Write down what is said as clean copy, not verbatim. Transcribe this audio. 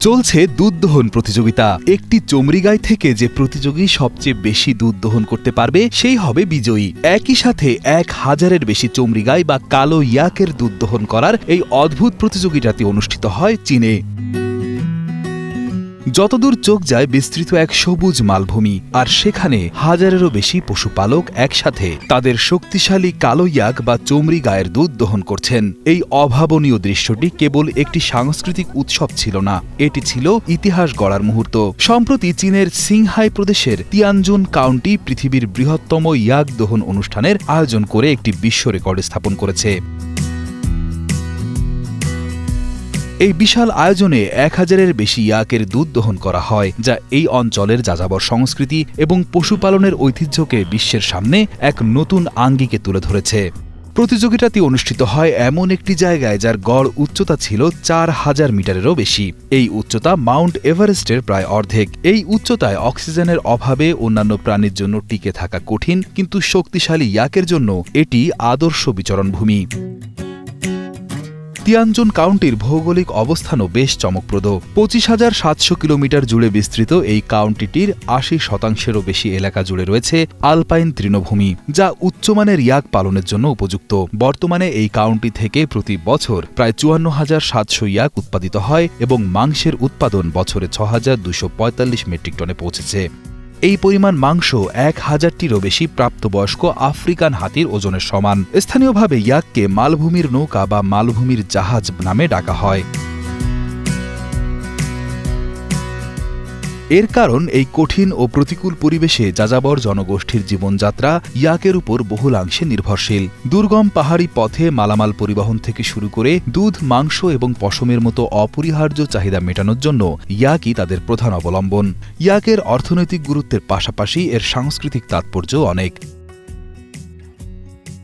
চলছে দুধ দহন প্রতিযোগিতা। একটি চমড়ি গাই থেকে যে প্রতিযোগী সবচেয়ে বেশি দুধ দহন করতে পারবে সেই হবে বিজয়ী। একই সাথে 1000-এর বেশি চমড়ি গাই বা কালো ইয়াকের দুধ দহন করার এই অদ্ভুত প্রতিযোগিতাটি অনুষ্ঠিত হয় চীনে। যতদূর চোখ যায় বিস্তৃত এক সবুজ মালভূমি, আর সেখানে 1000-এরও বেশি পশুপালক একসাথে তাদের শক্তিশালী কালো ইয়াক বা চমড়ি গায়ের দুধ দহন করছেন। এই অভাবনীয় দৃশ্যটি কেবল একটি সাংস্কৃতিক উৎসব ছিল না, এটি ছিল ইতিহাস গড়ার মুহূর্ত। সম্প্রতি চীনের সিংহাই প্রদেশের তিয়ানজুন কাউন্টি পৃথিবীর বৃহত্তম ইয়াক দহন অনুষ্ঠানের আয়োজন করে একটি বিশ্ব রেকর্ড স্থাপন করেছে। এই বিশাল আয়োজনে 1000-এর বেশি ইয়াকের দুধ দহন করা হয়, যা এই অঞ্চলের যাযাবর সংস্কৃতি এবং পশুপালনের ঐতিহ্যকে বিশ্বের সামনে এক নতুন আঙ্গিকে তুলে ধরেছে। প্রতিযোগিতাটি অনুষ্ঠিত হয় এমন একটি জায়গায় যার গড় উচ্চতা ছিল 4000 মিটারেরও বেশি। এই উচ্চতা মাউন্ট এভারেস্টের প্রায় অর্ধেক। এই উচ্চতায় অক্সিজেনের অভাবে অন্যান্য প্রাণীর জন্য টিকে থাকা কঠিন, কিন্তু শক্তিশালী ইয়াকের জন্য এটি আদর্শ বিচরণভূমি। তিয়ানজুন কাউন্টির ভৌগোলিক অবস্থানও বেশ চমকপ্রদ। 25,700 কিলোমিটার জুড়ে বিস্তৃত এই কাউন্টিটির 80%-এরও বেশি এলাকা জুড়ে রয়েছে আলপাইন তৃণভূমি, যা উচ্চমানের ইয়াক পালনের জন্য উপযুক্ত। বর্তমানে এই কাউন্টি থেকে প্রতি বছর প্রায় 54,700 ইয়াক উৎপাদিত হয় এবং মাংসের উৎপাদন বছরে 6,245 মেট্রিক টনে পৌঁছেছে। এই পরিমাণ মাংস 1000-টিরও বেশি প্রাপ্তবয়স্ক আফ্রিকান হাতির ওজনের সমান। স্থানীয়ভাবে ইয়াককে মালভূমির নৌকা বা মালভূমির জাহাজ নামে ডাকা হয়। এর কারণ এই কঠিন ও প্রতিকূল পরিবেশে যাযাবর জনগোষ্ঠীর জীবনযাত্রা ইয়াকের উপর বহুলাংশে নির্ভরশীল। দুর্গম পাহাড়ি পথে মালামাল পরিবহন থেকে শুরু করে দুধ, মাংস এবং পশমের মতো অপরিহার্য চাহিদা মেটানোর জন্য ইয়াকই তাদের প্রধান অবলম্বন। ইয়াকের অর্থনৈতিক গুরুত্বের পাশাপাশি এর সাংস্কৃতিক তাৎপর্য অনেক।